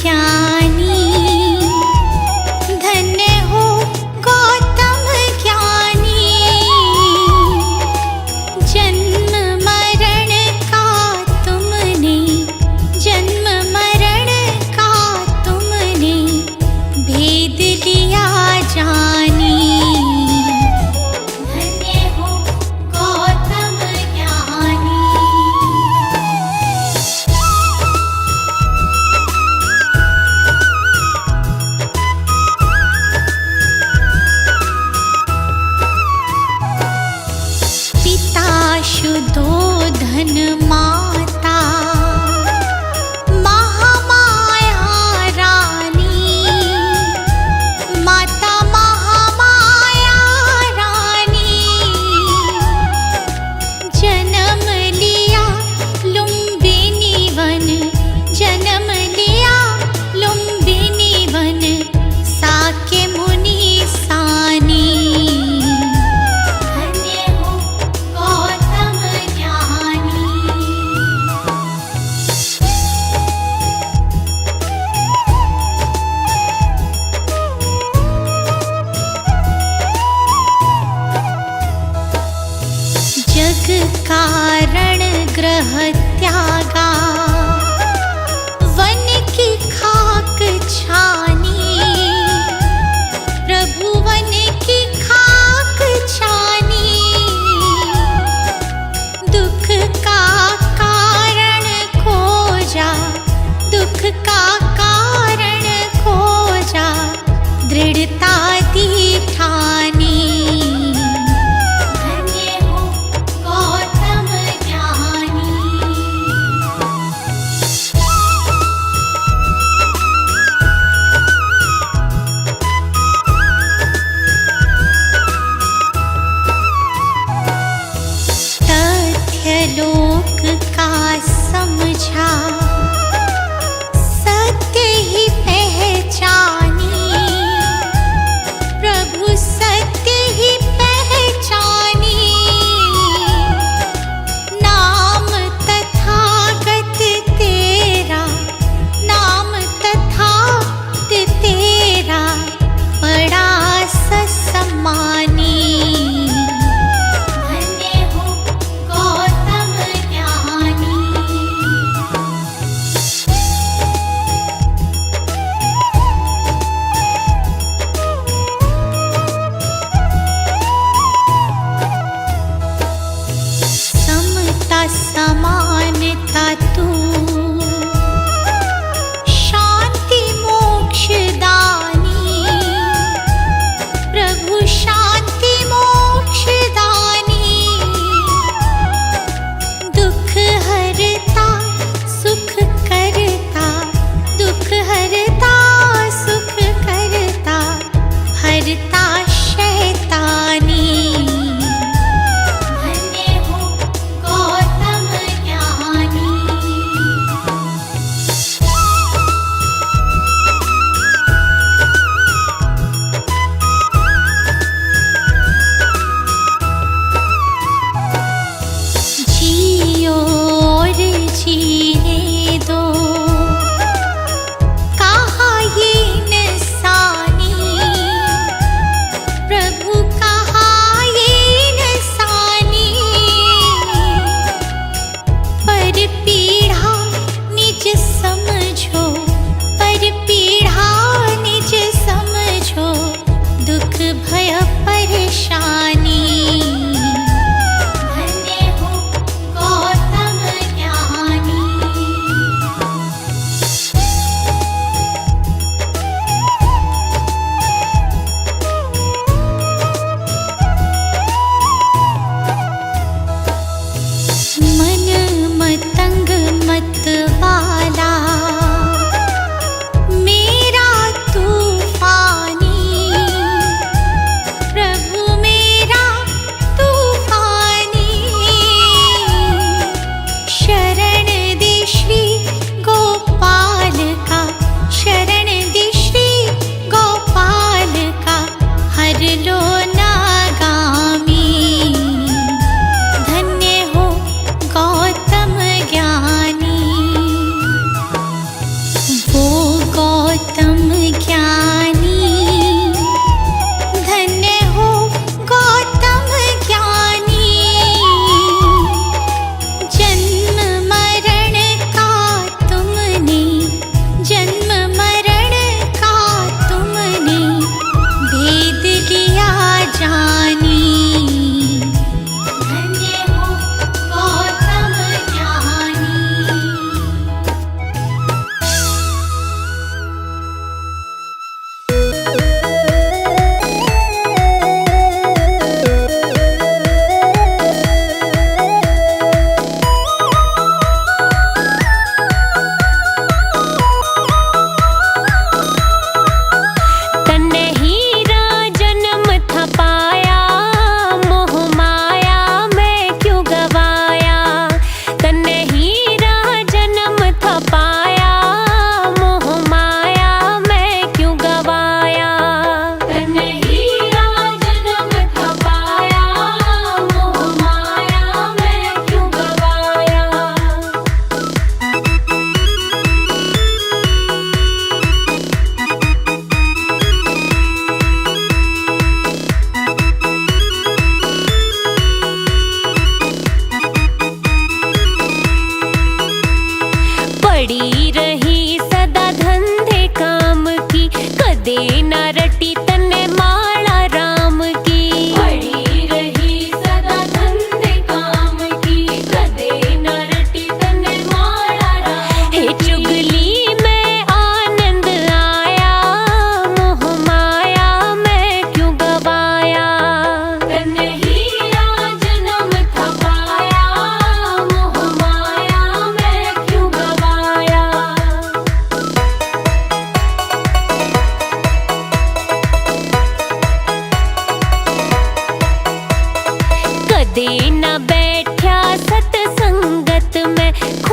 ज्ञानी, धन्य हो गौतम ज्ञानी। जन्म मरण का तुमने, जन्म मरण का तुमने भेद लिया जानी। धन्य हो गौतम ज्ञानी।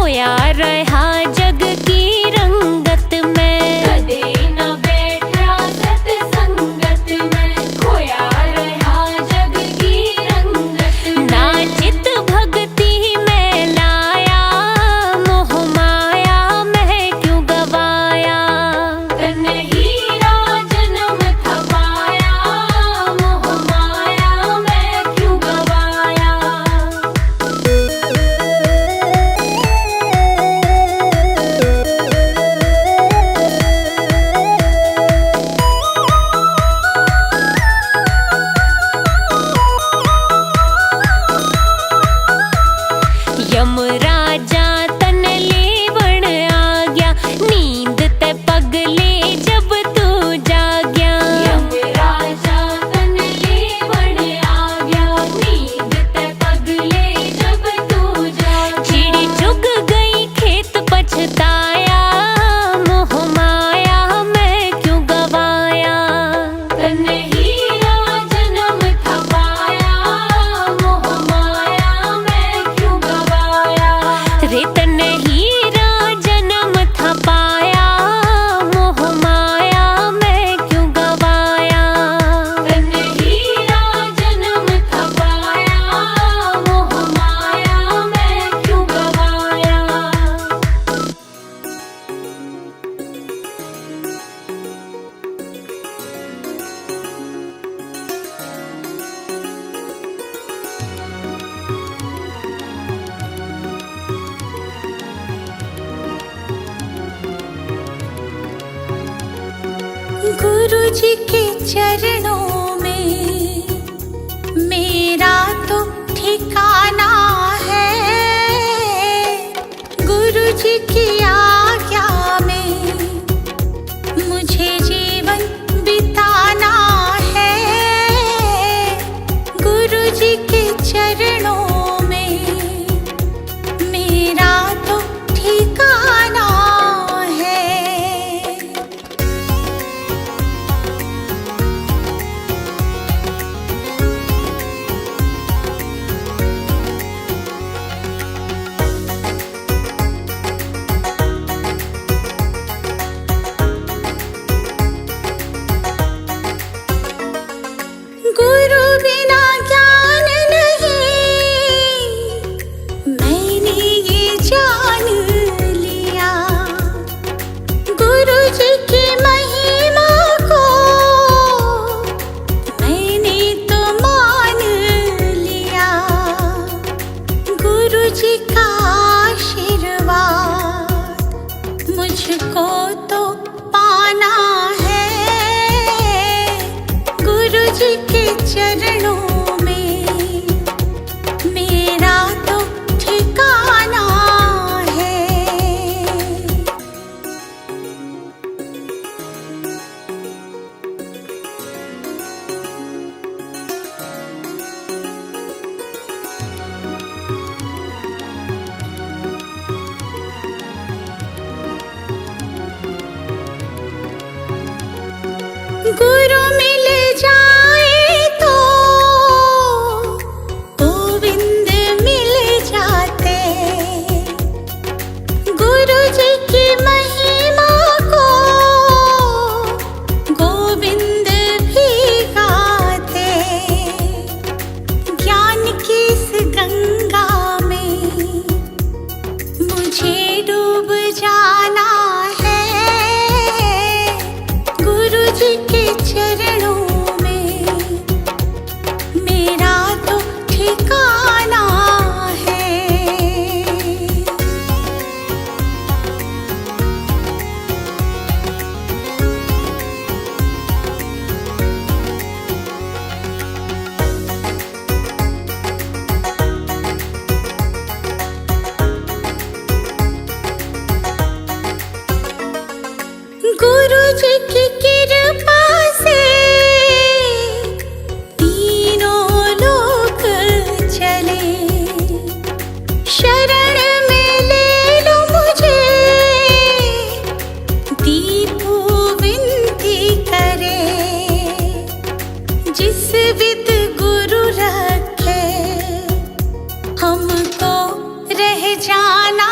खोया रहा जग की रंगत में, कदे न बैठा सत्संगत में, खोया रहा जग की रंगत में। नाचित भक्ति में लाया, मोह माया में क्यों गवाया, तन हीरा जन्म था पाया, मोह माया में क्यों गवाया। यमराजा तन लेवण आ गया, नींद ते पगले जब तू जाग्या। यमराजा तन लेवण आ गया, नींद ते पगले जब तू जाग्या। चिड़ी चुग गई खेत पछताया, मोह माया में क्यों गवाया, तन हीरा जन्म था पाया, मोह माया में क्यों गवाया। रे तन हीरा जन्म था पाया, मोह माया में क्यों गवाया, तन हीरा जन्म था पाया, मोह माया में क्यों गवाया। गुरु जी के चरणों में मेरा तो ठिकाना है, गुरु जी की आज्ञा में मुझे जीवन बिताना है, गुरु जी के चरणों में मेरा तो ठिकाना है। गुरु बिना ज्ञान नहीं, मैंने ये जान लिया, गुरु जी की महिमा को मैंने तो मान लिया, गुरु जी का आशीर्वाद मुझको तो पाना है, गुरु जी के चरणों में मेरा तो ठिकाना है। गुरु मिल जाए तो गोविंद मिल जाते, गुरु जी की महिमा को गोविंद भी गाते, ज्ञान की इस गंगा में मुझे डूब जाना है, गुरु जी के चरणों में मेरा तो ठिकाना है। गुरु जी की कृपा से तीनों लोक चले, शरण में ले लो मुझे, दीपू विनती करे, जिस विद गुरु रखे हमको रह जाना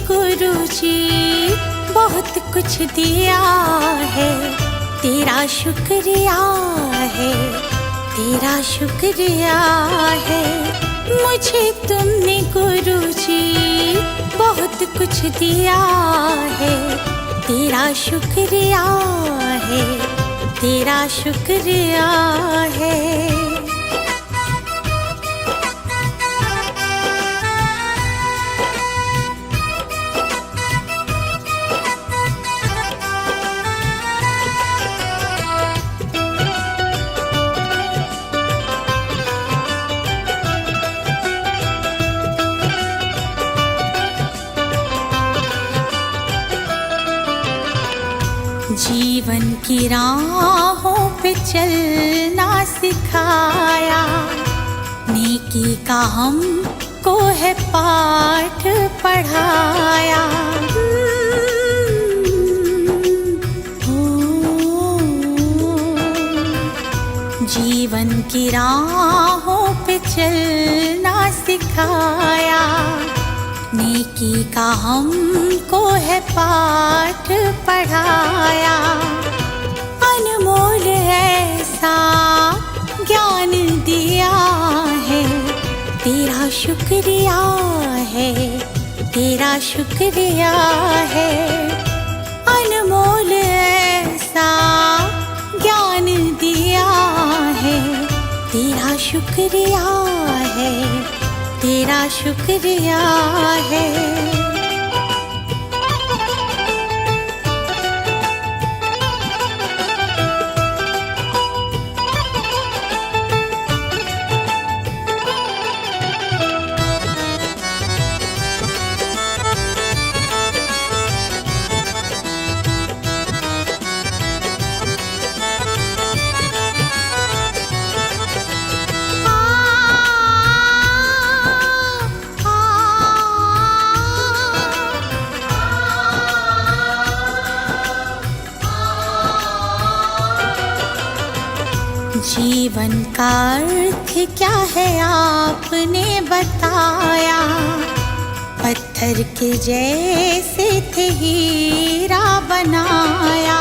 गुरुजी बहुत कुछ दिया है, तेरा शुक्रिया है, तेरा शुक्रिया है। मुझे तुमने गुरुजी बहुत कुछ दिया है, तेरा शुक्रिया है, तेरा शुक्रिया है। जीवन की राहों पे चलना सिखाया, नेकी का हमको है पाठ पढ़ाया। जीवन की राहों पे चलना सिखाया, नेकी का हमको है पाठ पढ़ाया। अनमोल ऐसा ज्ञान दिया है, तेरा शुक्रिया है, तेरा शुक्रिया है। अनमोल ऐसा ज्ञान दिया है, तेरा शुक्रिया है, तेरा शुक्रिया है। जीवन का अर्थ क्या है आपने बताया, पत्थर के जैसे थे हीरा बनाया।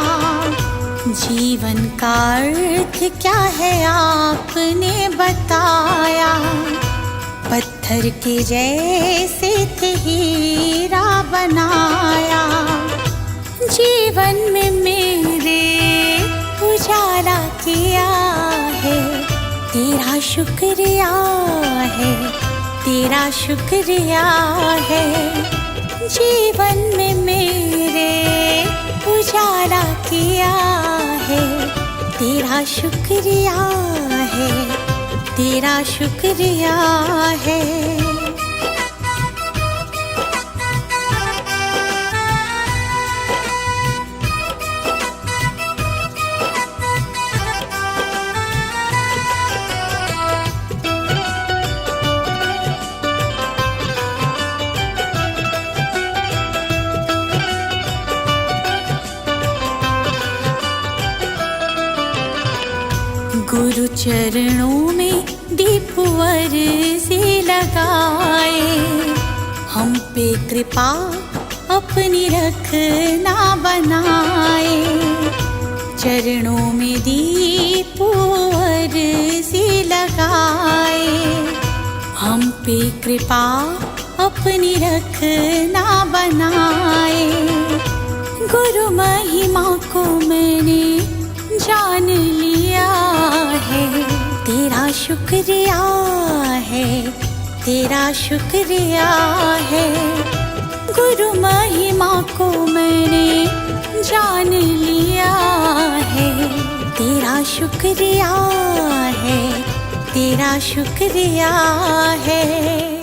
जीवन का अर्थ क्या है आपने बताया, पत्थर के जैसे थे हीरा बनाया। जीवन में मेरे उजाला किया है, तेरा शुक्रिया है, तेरा शुक्रिया है। जीवन में मेरे उजाला किया है, तेरा शुक्रिया है, तेरा शुक्रिया है। गुरु चरणों में दीपवर से लगाए, हम पे कृपा अपनी रखना बनाए। चरणों में दीपवर से लगाए, हम पे कृपा अपनी रखना बनाए। गुरु महिमा को मैंने जान लिया है, तेरा शुक्रिया है, तेरा शुक्रिया है। गुरु महिमा को मैंने जान लिया है, तेरा शुक्रिया है, तेरा शुक्रिया है।